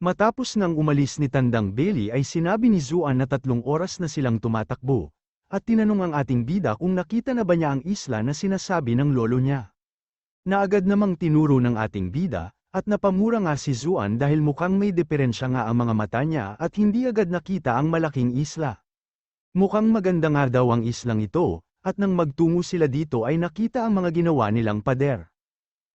Matapos nang umalis ni Tandang Bailey ay sinabi ni Zuan na 3 oras na silang tumatakbo, at tinanong ang ating bida kung nakita na ba niya ang isla na sinasabi ng lolo niya. Naagad namang tinuro ng ating bida, at napamura nga si Zuan dahil mukhang may diferensya nga ang mga mata niya at hindi agad nakita ang malaking isla. Mukhang maganda nga daw ang islang ito, at nang magtungo sila dito ay nakita ang mga ginawa nilang pader.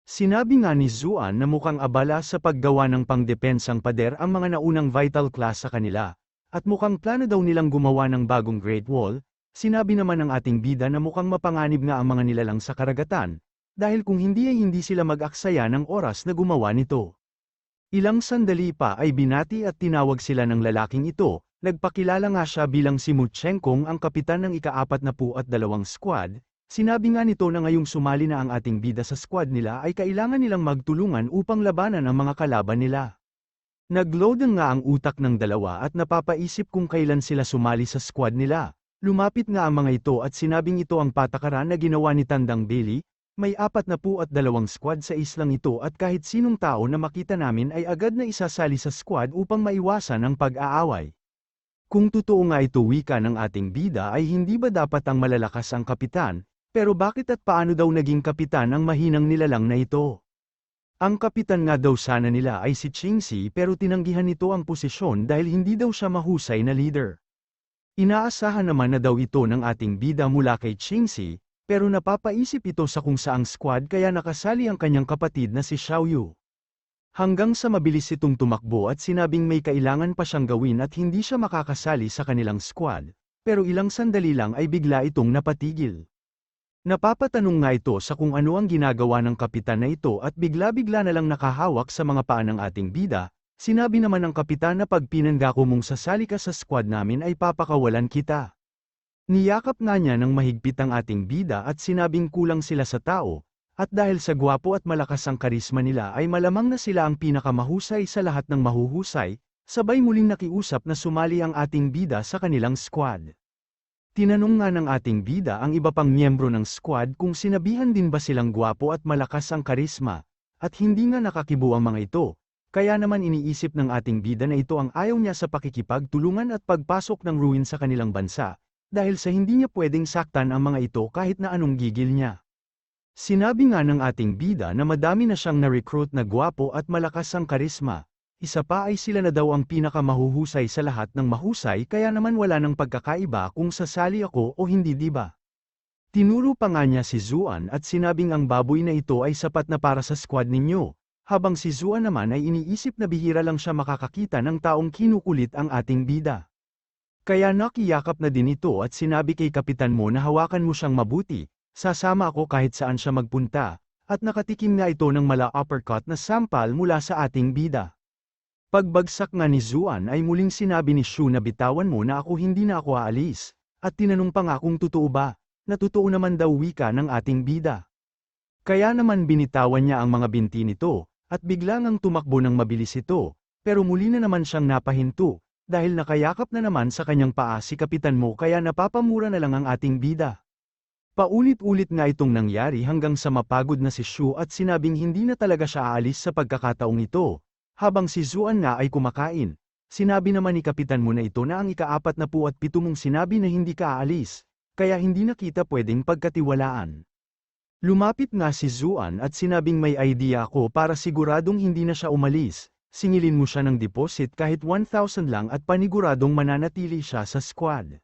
Sinabi nga ni Zuan na mukhang abala sa paggawa ng pangdepensang pader ang mga naunang vital class sa kanila, at mukhang plano daw nilang gumawa ng bagong Great Wall. Sinabi naman ng ating bida na mukhang mapanganib nga ang mga nilalang sa karagatan, dahil kung hindi ay hindi sila mag-aksaya ng oras na gumawa nito. Ilang sandali pa ay binati at tinawag sila ng lalaking ito, nagpakilala nga siya bilang si Mutchenkong ang kapitan ng ika-42 squad. Sinabi nga nito na ngayong sumali na ang ating bida sa squad nila ay kailangan nilang magtulungan upang labanan ang mga kalaban nila. Nagload nga ang utak ng dalawa at napapaisip kung kailan sila sumali sa squad nila. Lumapit nga ang mga ito at sinabing ito ang patakaran na ginawa ni Tandang Bailey. May 42 squad sa islang ito at kahit sinong tao na makita namin ay agad na isasali sa squad upang maiwasan ang pag-aaway. Kung totoo nga ito wika ng ating bida ay hindi ba dapat ang malalakas ang kapitan? Pero bakit at paano daw naging kapitan ang mahinang nilalang na ito? Ang kapitan nga daw sana nila ay si Qingxi pero tinanggihan nito ang posisyon dahil hindi daw siya mahusay na leader. Inaasahan naman na daw ito ng ating bida mula kay Qingxi, pero napapaisip ito sa kung saang squad kaya nakasali ang kanyang kapatid na si Xiaoyu. Hanggang sa mabilis itong tumakbo at sinabing may kailangan pa siyang gawin at hindi siya makakasali sa kanilang squad, pero ilang sandali lang ay bigla itong napatigil. Napapatanong nga ito sa kung ano ang ginagawa ng kapitan na ito at bigla-bigla na lang nakahawak sa mga paa ng ating bida. Sinabi naman ng kapitan na pag pinangako mong sasali ka sa squad namin ay papakawalan kita. Niyakap nga niya ng mahigpit ang ating bida at sinabing kulang sila sa tao, at dahil sa gwapo at malakas ang karisma nila ay malamang na sila ang pinakamahusay sa lahat ng mahuhusay, sabay muling nakiusap na sumali ang ating bida sa kanilang squad. Tinanong nga ng ating bida ang iba pang miyembro ng squad kung sinabihan din ba silang gwapo at malakas ang karisma, at hindi nga nakakibo ang mga ito, kaya naman iniisip ng ating bida na ito ang ayaw niya sa pakikipagtulungan at pagpasok ng ruin sa kanilang bansa, dahil sa hindi niya pwedeng saktan ang mga ito kahit na anong gigil niya. Sinabi nga ng ating bida na madami na siyang na-recruit na gwapo at malakas ang karisma. Isa pa ay sila na daw ang pinakamahuhusay sa lahat ng mahusay kaya naman wala nang pagkakaiba kung sasali ako o hindi diba. Tinuro pa nga niya si Zuan at sinabing ang baboy na ito ay sapat na para sa squad ninyo, habang si Zuan naman ay iniisip na bihira lang siya makakakita ng taong kinukulit ang ating bida. Kaya nakiyakap na din ito at sinabi kay kapitan mo na hawakan mo siyang mabuti, sasama ako kahit saan siya magpunta, at nakatikim nga ito ng mala uppercut na sampal mula sa ating bida. Pagbagsak nga ni Zuan ay muling sinabi ni Shu na bitawan mo na ako hindi na ako aalis, at tinanong pa nga kung totoo ba, na totoo naman daw wika ng ating bida. Kaya naman binitawan niya ang mga binti nito, at bigla ngang tumakbo ng mabilis ito, pero muli na naman siyang napahinto, dahil nakayakap na naman sa kanyang paa si kapitan mo kaya napapamura na lang ang ating bida. Paulit-ulit nga itong nangyari hanggang sa mapagod na si Shu at sinabing hindi na talaga siya aalis sa pagkakataong ito. Habang si Zuan nga ay kumakain, sinabi naman ni kapitan mo na ito na ang ika-47 mong sinabi na hindi ka aalis, kaya hindi na kita pwedeng pagkatiwalaan. Lumapit nga si Zuan at sinabing may idea ako para siguradong hindi na siya umalis, singilin mo siya ng deposit kahit 1,000 lang at paniguradong mananatili siya sa squad.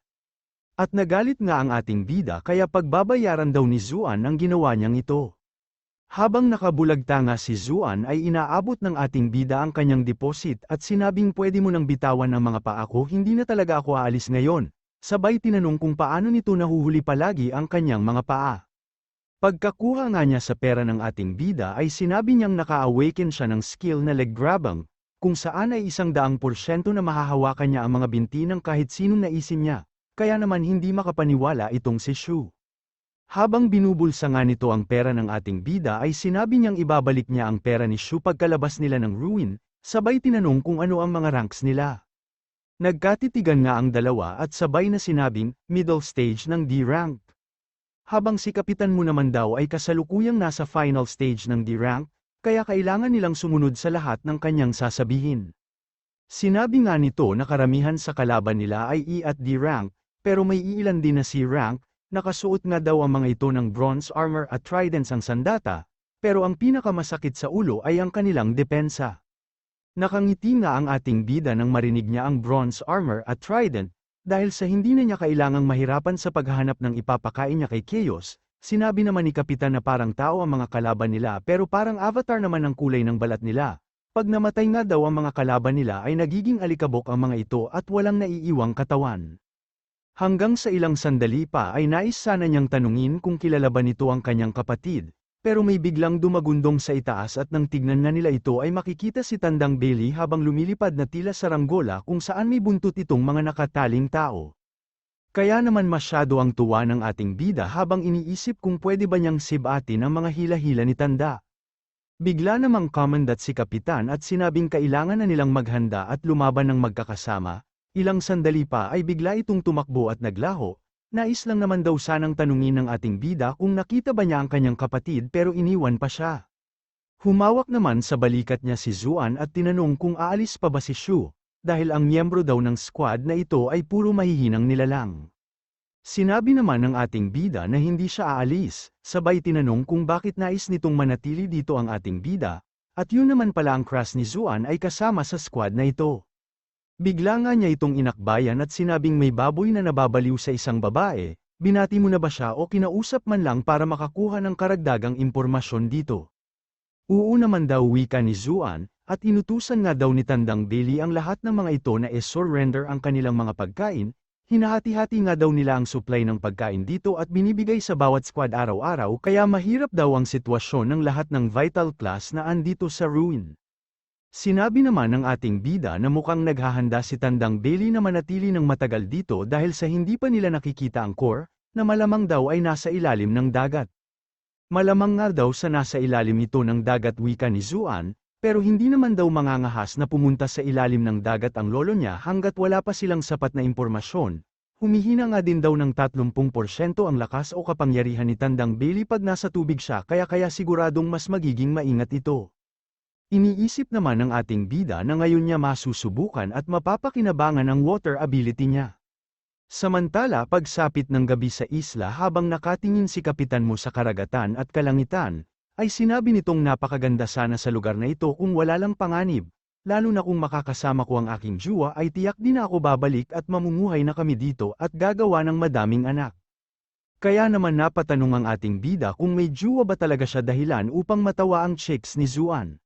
At nagalit nga ang ating bida kaya pagbabayaran daw ni Zuan ang ginawa niyang ito. Habang nakabulagta nga si Zuan ay inaabot ng ating bida ang kanyang deposit at sinabing pwede mo nang bitawan ang mga paa ko hindi na talaga ako aalis ngayon, sabay tinanong kung paano nito nahuhuli palagi ang kanyang mga paa. Pagkakuha nga niya sa pera ng ating bida ay sinabi niyang naka-awaken siya ng skill na leg grabbing, kung saan ay 100% na mahahawakan niya ang mga binti ng kahit sinong naisin niya, kaya naman hindi makapaniwala itong si Shu. Habang binubulsa nga nito ang pera ng ating bida ay sinabi niyang ibabalik niya ang pera ni Shu pagkalabas nila ng ruin, sabay tinanong kung ano ang mga ranks nila. Nagkatitigan nga ang dalawa at sabay na sinabing, middle stage ng D-rank. Habang si kapitan mo naman daw ay kasalukuyang nasa final stage ng D-rank, kaya kailangan nilang sumunod sa lahat ng kanyang sasabihin. Sinabi nga nito na karamihan sa kalaban nila ay E at D rank, pero may iilan din na C rank, nakasuot nga daw ang mga ito ng bronze armor at tridents ang sandata, pero ang pinakamasakit sa ulo ay ang kanilang depensa. Nakangiti nga ang ating bida nang marinig niya ang bronze armor at trident, dahil sa hindi na niya kailangang mahirapan sa paghahanap ng ipapakain niya kay Chaos. Sinabi naman ni Kapitan na parang tao ang mga kalaban nila pero parang avatar naman ang kulay ng balat nila. Pag namatay nga daw ang mga kalaban nila ay nagiging alikabok ang mga ito at walang naiiwang katawan. Hanggang sa ilang sandali pa ay nais sana niyang tanungin kung kilala ba nito ang kanyang kapatid, pero may biglang dumagundong sa itaas at nang tignan nga nila ito ay makikita si Tandang Bailey habang lumilipad na tila saranggola kung saan may buntot itong mga nakataling tao. Kaya naman masyado ang tuwa ng ating bida habang iniisip kung pwede ba niyang sibatin ang mga hila-hila ni Tanda. Bigla namang kumandat si Kapitan at sinabing kailangan na nilang maghanda at lumaban ng magkakasama. Ilang sandali pa ay bigla itong tumakbo at naglaho. Nais lang naman daw sanang tanungin ng ating bida kung nakita ba niya ang kanyang kapatid pero iniwan pa siya. Humawak naman sa balikat niya si Zuan at tinanong kung aalis pa ba si Shu. Dahil ang miyembro daw ng squad na ito ay puro mahihinang nilalang. Sinabi naman ng ating bida na hindi siya aalis, sabay tinanong kung bakit nais nitong manatili dito ang ating bida, at yun naman pala ang crush ni Zuan ay kasama sa squad na ito. Bigla nga niya itong inakbayan at sinabing may baboy na nababaliw sa isang babae, binati mo na ba siya o kinausap man lang para makakuha ng karagdagang impormasyon dito? Oo naman daw wika ni Zuan, at inutusan nga daw ni Tandang Bailey ang lahat ng mga ito na i-surrender ang kanilang mga pagkain, hinahati-hati nga daw nila ang supply ng pagkain dito at binibigay sa bawat squad araw-araw kaya mahirap daw ang sitwasyon ng lahat ng vital class na andito sa ruin. Sinabi naman ng ating bida na mukhang naghahanda si Tandang Bailey na manatili ng matagal dito dahil sa hindi pa nila nakikita ang core, na malamang daw ay nasa ilalim ng dagat. Malamang nga daw sa nasa ilalim ito ng dagat wika ni Zuan, pero hindi naman daw mangangahas na pumunta sa ilalim ng dagat ang lolo niya hanggat wala pa silang sapat na impormasyon. Humihina nga din daw ng 30% ang lakas o kapangyarihan ni Tandang Bailey pag nasa tubig siya kaya siguradong mas magiging maingat ito. Iniisip naman ng ating bida na ngayon niya masusubukan at mapapakinabangan ang water ability niya. Samantala pagsapit ng gabi sa isla habang nakatingin si Kapitan mo sa karagatan at kalangitan, ay sinabi nitong napakaganda sana sa lugar na ito kung wala lang panganib, lalo na kung makakasama ko ang aking jowa ay tiyak din na ako babalik at mamumuhay na kami dito at gagawa ng madaming anak. Kaya naman napatanong ang ating bida kung may jowa ba talaga siya dahilan upang matawa ang chicks ni Zuan.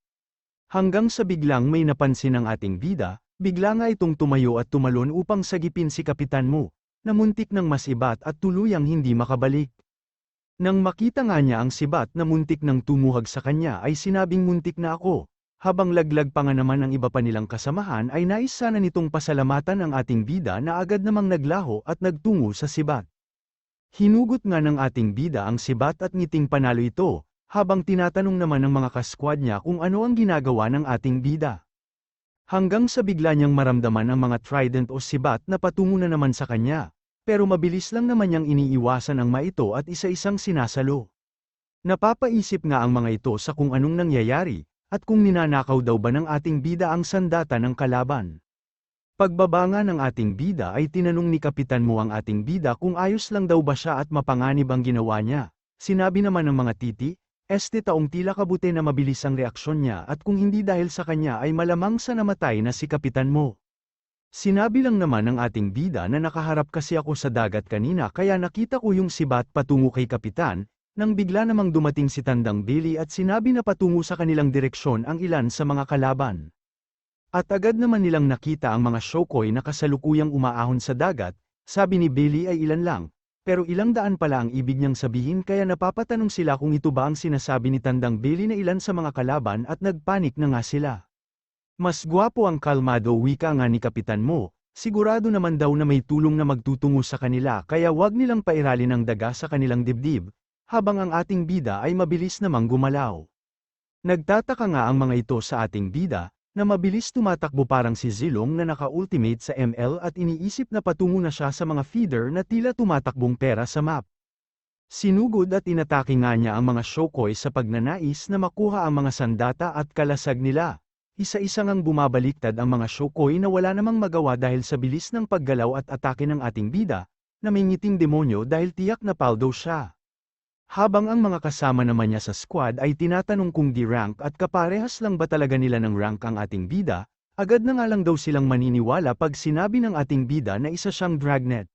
Hanggang sa biglang may napansin ang ating bida, bigla nga itong tumayo at tumalon upang sagipin si Kapitan mo, na muntik ng masibat at tuluyang hindi makabalik. Nang makita nga niya ang sibat na muntik nang tumuhag sa kanya ay sinabing muntik na ako, habang laglag pa nga naman ang iba pa nilang kasamahan ay nais sana nitong pasalamatan ang ating bida na agad namang naglaho at nagtungo sa sibat. Hinugot nga ng ating bida ang sibat at ngiting panalo ito, habang tinatanong naman ng mga kaskwad niya kung ano ang ginagawa ng ating bida. Hanggang sa bigla niyang maramdaman ang mga trident o sibat na patungo na naman sa kanya. Pero mabilis lang naman niyang iniiwasan ang maito at isa-isang sinasalo. Napapaisip nga ang mga ito sa kung anong nangyayari, at kung ninanakaw daw ba ng ating bida ang sandata ng kalaban. Pagbaba nga ng ating bida ay tinanong ni Kapitan mo ang ating bida kung ayos lang daw ba siya at mapanganib ang ginawa niya. Sinabi naman ng mga titi, taong tila kabuti na mabilis ang reaksyon niya at kung hindi dahil sa kanya ay malamang sa namatay na si Kapitan mo. Sinabi lang naman ng ating bida na nakaharap kasi ako sa dagat kanina kaya nakita ko yung sibat patungo kay Kapitan, nang bigla namang dumating si Tandang Bailey at sinabi na patungo sa kanilang direksyon ang ilan sa mga kalaban. At agad naman nilang nakita ang mga shokoy na kasalukuyang umaahon sa dagat, sabi ni Bailey ay ilan lang, pero ilang daan pala ang ibig niyang sabihin kaya napapatanong sila kung ito ba ang sinasabi ni Tandang Bailey na ilan sa mga kalaban at nagpanik na nga sila. Mas gwapo ang kalmado wika nga ni Kapitan mo, sigurado naman daw na may tulong na magtutungo sa kanila kaya wag nilang pairalin ang daga sa kanilang dibdib, habang ang ating bida ay mabilis namang gumalaw. Nagtataka nga ang mga ito sa ating bida, na mabilis tumatakbo parang si Zilong na naka-ultimate sa ML at iniisip na patungo na siya sa mga feeder na tila tumatakbong pera sa map. Sinugod at inatake nga niya ang mga shokoy sa pagnanais na makuha ang mga sandata at kalasag nila. Isa-isa ngang bumabaliktad ang mga Shokoi na wala namang magawa dahil sa bilis ng paggalaw at atake ng ating bida, na may ngiting demonyo dahil tiyak na paldo siya. Habang ang mga kasama naman niya sa squad ay tinatanong kung di rank at kaparehas lang ba talaga nila ng rank ang ating bida, agad na nga lang daw silang maniniwala pag sinabi ng ating bida na isa siyang dragnet.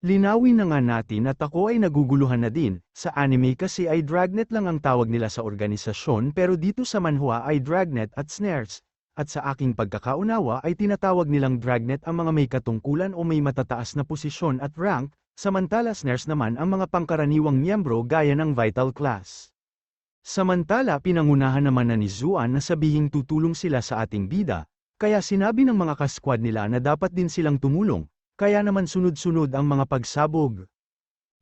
Linawin na nga natin at ako ay naguguluhan na din, sa anime kasi ay dragnet lang ang tawag nila sa organisasyon pero dito sa manhwa ay dragnet at snares, at sa aking pagkakaunawa ay tinatawag nilang dragnet ang mga may katungkulan o may matataas na posisyon at rank, samantala snares naman ang mga pangkaraniwang miyembro gaya ng vital class. Samantala pinangunahan naman na ni Zuan na sabihing tutulong sila sa ating bida, kaya sinabi ng mga kasquad nila na dapat din silang tumulong, kaya naman sunod-sunod ang mga pagsabog.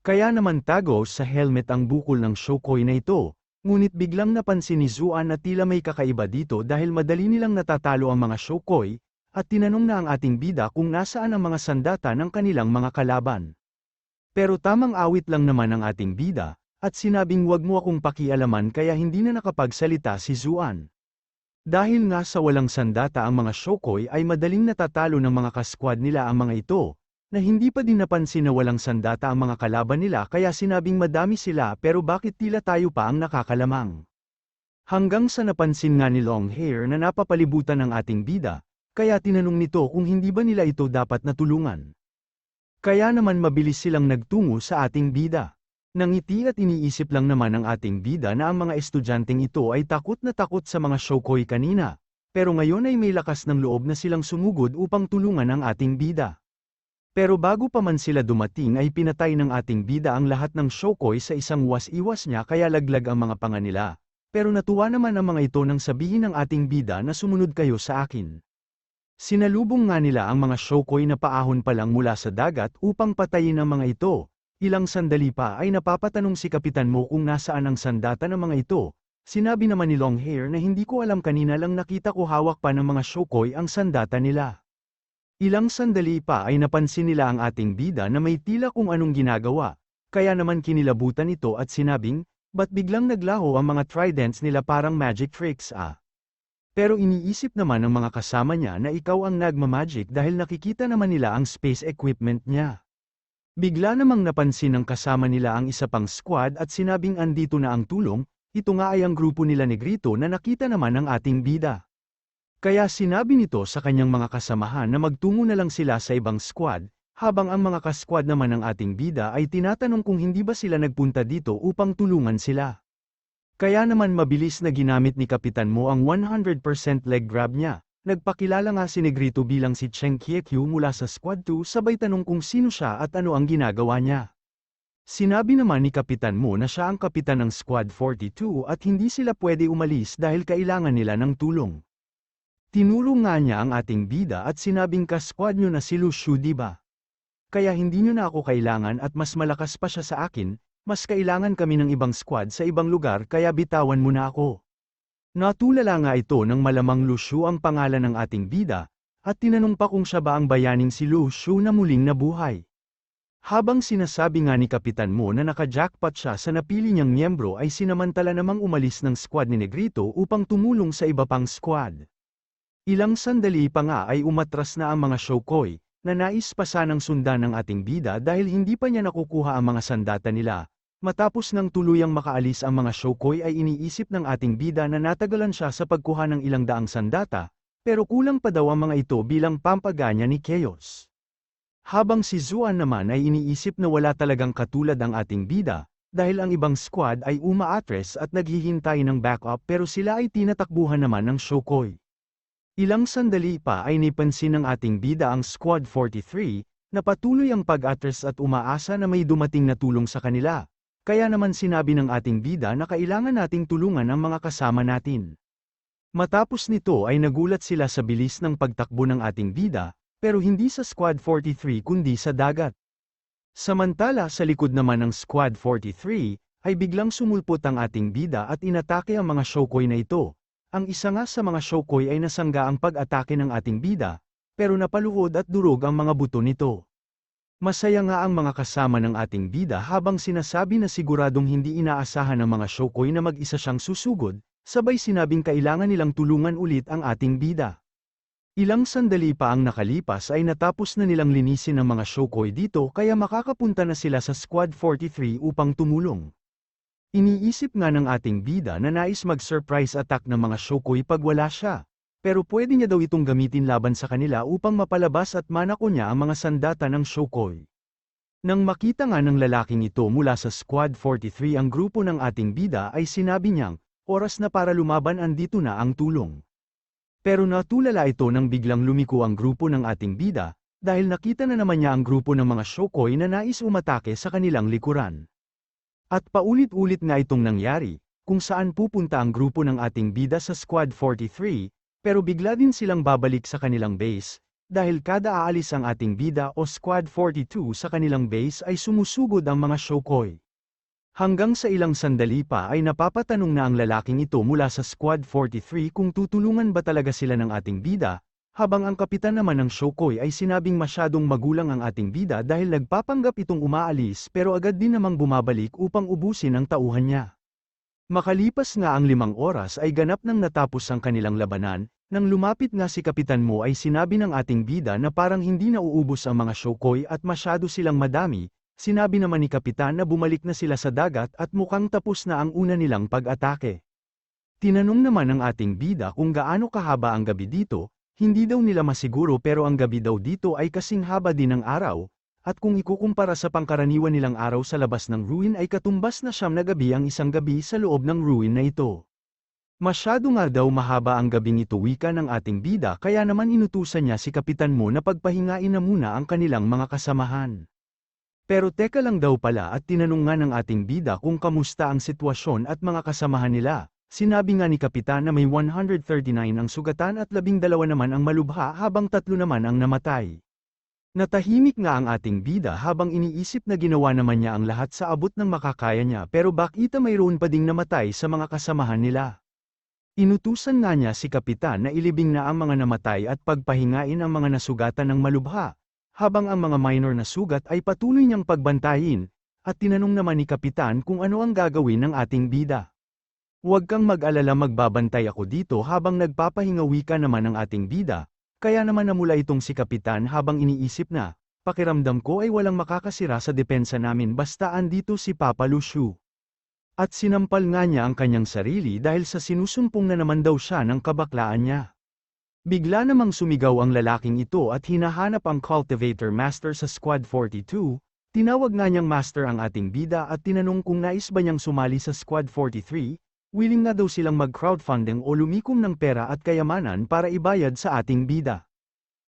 Kaya naman tago sa helmet ang bukol ng Shokoi na ito, ngunit biglang napansin ni Zuan na tila may kakaiba dito dahil madali nilang natatalo ang mga Shokoi, at tinanong na ang ating bida kung nasaan ang mga sandata ng kanilang mga kalaban. Pero tamang awit lang naman ang ating bida, at sinabing wag mo akong pakialaman kaya hindi na nakapagsalita si Zuan. Dahil nga sa walang sandata ang mga Shokoi ay madaling natatalo ng mga kasquad nila ang mga ito, na hindi pa din napansin na walang sandata ang mga kalaban nila kaya sinabing madami sila pero bakit tila tayo pa ang nakakalamang. Hanggang sa napansin nga ni Longhair na napapalibutan ng ating bida, kaya tinanong nito kung hindi ba nila ito dapat natulungan. Kaya naman mabilis silang nagtungo sa ating bida. Nangiti at iniisip lang naman ng ating bida na ang mga estudyanteng ito ay takot na takot sa mga Shokoi kanina, pero ngayon ay may lakas ng loob na silang sumugod upang tulungan ang ating bida. Pero bago pa man sila dumating ay pinatay ng ating bida ang lahat ng Shokoi sa isang was-iwas niya kaya laglag ang mga panga nila, pero natuwa naman ang mga ito nang sabihin ng ating bida na sumunod kayo sa akin. Sinalubong nga nila ang mga Shokoi na paahon pa lang mula sa dagat upang patayin ang mga ito. Ilang sandali pa ay napapatanong si Kapitan Mo kung nasaan ang sandata ng mga ito. Sinabi naman ni Longhair na hindi ko alam kanina lang nakita ko hawak pa ng mga Shokoi ang sandata nila. Ilang sandali pa ay napansin nila ang ating bida na may tila kung anong ginagawa, kaya naman kinilabutan ito at sinabing, ba't biglang naglaho ang mga tridents nila parang magic tricks ah? Pero iniisip naman ng mga kasama niya na ikaw ang nagmamagic dahil nakikita naman nila ang space equipment niya. Bigla namang napansin ng kasama nila ang isa pang squad at sinabing andito na ang tulong, ito nga ay ang grupo nila Negrito na nakita naman ng ating bida. Kaya sinabi nito sa kanyang mga kasamahan na magtungo na lang sila sa ibang squad, habang ang mga kasquad naman ng ating bida ay tinatanong kung hindi ba sila nagpunta dito upang tulungan sila. Kaya naman mabilis na ginamit ni Kapitan Mo ang 100% leg grab niya. Nagpakilala nga si Negrito bilang si Cheng Kiekyu mula sa Squad 2 sabay tanong kung sino siya at ano ang ginagawa niya. Sinabi naman ni Kapitan Mo na siya ang kapitan ng Squad 42 at hindi sila pwede umalis dahil kailangan nila ng tulong. Tinuro nga niya ang ating bida at sinabing ka-squad nyo na si Lu Shu diba? Kaya hindi nyo na ako kailangan at mas malakas pa siya sa akin, mas kailangan kami ng ibang squad sa ibang lugar kaya bitawan mo na ako. Natulala nga ito ng malamang Lu Shu ang pangalan ng ating bida, at tinanong pa kung siya ba ang bayaning si Lu Shu na muling nabuhay. Habang sinasabi nga ni Kapitan Mo na naka-jackpot siya sa napili niyang miyembro ay sinamantala namang umalis ng squad ni Negrito upang tumulong sa iba pang squad. Ilang sandali pa nga ay umatras na ang mga Shokoi, na nais pa sanang sundan ng ating bida dahil hindi pa niya nakukuha ang mga sandata nila. Matapos ng tuluyang makaalis ang mga Shokoi ay iniisip ng ating bida na natagalan siya sa pagkuha ng ilang daang sandata, pero kulang pa daw ang mga ito bilang pampaganya ni Chaos. Habang si Zuan naman ay iniisip na wala talagang katulad ang ating bida, dahil ang ibang squad ay umaatres at naghihintay ng backup pero sila ay tinatakbuhan naman ng Shokoi. Ilang sandali pa ay napansin ng ating bida ang Squad 43, na patuloy ang pag-atres at umaasa na may dumating na tulong sa kanila. Kaya naman sinabi ng ating bida na kailangan nating tulungan ang mga kasama natin. Matapos nito ay nagulat sila sa bilis ng pagtakbo ng ating bida, pero hindi sa Squad 43 kundi sa dagat. Samantala sa likod naman ng Squad 43, ay biglang sumulpot ang ating bida at inatake ang mga Shokoi na ito. Ang isa nga sa mga Shokoi ay nasangga ang pag-atake ng ating bida, pero napaluhod at durog ang mga buto nito. Masaya nga ang mga kasama ng ating bida habang sinasabi na siguradong hindi inaasahan ng mga Shokoi na mag-isa siyang susugod, sabay sinabing kailangan nilang tulungan ulit ang ating bida. Ilang sandali pa ang nakalipas ay natapos na nilang linisin ang mga Shokoi dito kaya makakapunta na sila sa Squad 43 upang tumulong. Iniisip nga ng ating bida na nais mag-surprise attack ng mga Shokoi pag wala siya, pero pwede niya daw itong gamitin laban sa kanila upang mapalabas at manako niya ang mga sandata ng Shokoi. Nang makita nga ng lalaking ito mula sa Squad 43 ang grupo ng ating bida ay sinabi niyang, oras na para lumaban, andito na ang tulong. Pero natulala ito nang biglang lumiko ang grupo ng ating bida, dahil nakita na naman niya ang grupo ng mga Shokoi na nais umatake sa kanilang likuran. At paulit-ulit nga itong nangyari, kung saan pupunta ang grupo ng ating bida sa Squad 43, pero bigla din silang babalik sa kanilang base, dahil kada aalis ang ating bida o Squad 42 sa kanilang base ay sumusugod ang mga Shokoi. Hanggang sa ilang sandali pa ay napapatanong na ang lalaking ito mula sa Squad 43 kung tutulungan ba talaga sila ng ating bida, habang ang kapitan naman ng Shokoi ay sinabing masyadong magulang ang ating bida dahil nagpapanggap itong umaalis pero agad din namang bumabalik upang ubusin ang tauhan niya. Makalipas nga ang 5 oras ay ganap nang natapos ang kanilang labanan, nang lumapit nga si Kapitan Mo ay sinabi ng ating bida na parang hindi nauubos ang mga Shokoi at masyado silang madami. Sinabi naman ni Kapitan na bumalik na sila sa dagat at mukhang tapos na ang una nilang pag-atake. Tinanong naman ng ating bida kung gaano kahaba ang gabi dito, hindi daw nila masiguro pero ang gabi daw dito ay kasing haba din ng araw, at kung ikukumpara sa pangkaraniwan nilang araw sa labas ng ruin ay katumbas na 9 na gabi ang isang gabi sa loob ng ruin na ito. Masyado nga daw mahaba ang gabing ito, wika ng ating bida, kaya naman inutusan niya si Kapitan Mo na pagpahingain na muna ang kanilang mga kasamahan. Pero teka lang daw pala at tinanong nga ng ating bida kung kamusta ang sitwasyon at mga kasamahan nila. Sinabi nga ni Kapitan na may 139 ang sugatan at 12 naman ang malubha habang 3 naman ang namatay. Natahimik nga ang ating bida habang iniisip na ginawa naman niya ang lahat sa abot ng makakaya niya, pero bakit mayroon pa ding namatay sa mga kasamahan nila. Inutusan nga niya si Kapitan na ilibing na ang mga namatay at pagpahingain ang mga nasugatan ng malubha, habang ang mga minor na sugat ay patuloy niyang pagbantayin, at tinanong naman ni Kapitan kung ano ang gagawin ng ating bida. Huwag kang mag-alala, magbabantay ako dito habang nagpapahinga, wika naman ng ating bida, kaya naman namula itong si Kapitan habang iniisip na, pakiramdam ko ay walang makakasira sa depensa namin basta andito si Papa Lucio. At sinampal nga niya ang kanyang sarili dahil sa sinusumpong na naman daw siya ng kabaklaan niya. Bigla namang sumigaw ang lalaking ito at hinahanap ang Cultivator Master sa Squad 42, tinawag nga niyang Master ang ating bida at tinanong kung nais ba niyang sumali sa Squad 43, willing na daw silang mag-crowdfunding o lumikom ng pera at kayamanan para ibayad sa ating bida.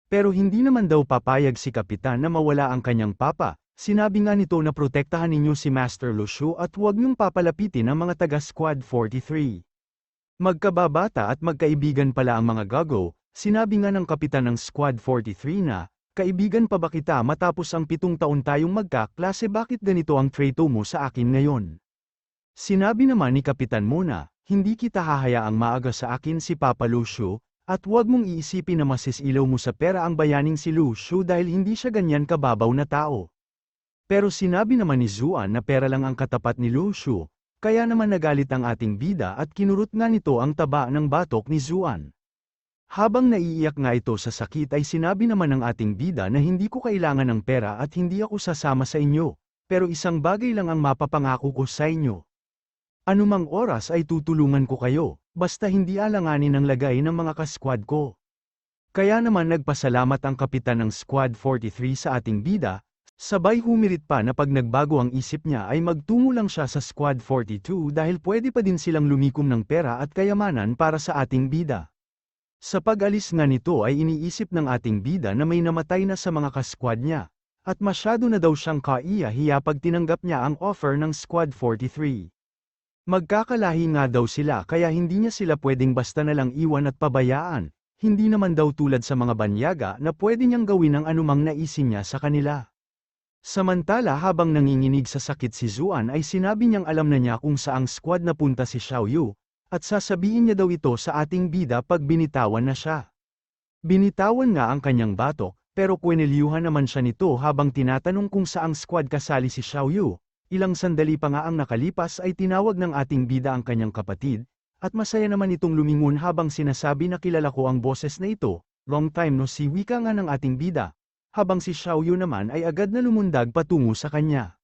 Pero hindi naman daw papayag si Kapitan na mawala ang kanyang papa, sinabi nga nito na protektahan ninyo si Master Lucio at huwag niyong papalapitin ang mga taga Squad 43. Magkababata at magkaibigan pala ang mga gago. Sinabi nga ng kapitan ng Squad 43 na, kaibigan pa ba kita matapos ang 7 taon tayong magkaklase, bakit ganito ang trato mo sa akin ngayon? Sinabi naman ni Kapitan Mo na, hindi kita hahayaang maaga sa akin si Papa Lucio, at huwag mong iisipin na masisilaw mo sa pera ang bayaning si Lucio dahil hindi siya ganyan kababaw na tao. Pero sinabi naman ni Zuan na pera lang ang katapat ni Lucio, kaya naman nagalit ang ating bida at kinurot nga nito ang taba ng batok ni Zuan. Habang naiiyak nga ito sa sakit ay sinabi naman ng ating bida na hindi ko kailangan ng pera at hindi ako sasama sa inyo, pero isang bagay lang ang mapapangako ko sa inyo. Anumang oras ay tutulungan ko kayo, basta hindi alanganin ang lagay ng mga kasquad ko. Kaya naman nagpasalamat ang kapitan ng Squad 43 sa ating bida, sabay humirit pa na pag nagbago ang isip niya ay magtungo lang siya sa Squad 42 dahil pwede pa din silang lumikom ng pera at kayamanan para sa ating bida. Sa pag-alis nga nito ay iniisip ng ating bida na may namatay na sa mga kasquad niya, at masyado na daw siyang kaiya-hiya pag tinanggap niya ang offer ng Squad 43. Magkakalahi nga daw sila kaya hindi niya sila pwedeng basta na lang iwan at pabayaan, hindi naman daw tulad sa mga banyaga na pwede niyang gawin ang anumang naisin niya sa kanila. Samantala habang nanginginig sa sakit si Zuan ay sinabi niyang alam na niya kung saang squad napunta si Xiaoyu, at sasabihin niya daw ito sa ating bida pag binitawan na siya. Binitawan nga ang kanyang batok, pero kwinelyuhan naman siya nito habang tinatanong kung saang squad kasali si Xiaoyu. Ilang sandali pa nga ang nakalipas ay tinawag ng ating bida ang kanyang kapatid, At masaya naman itong lumingon habang sinasabi na kilala ko ang boses na ito, long time no see wika nga ng ating bida. Habang si Xiaoyu naman ay agad na lumundag patungo sa kanya.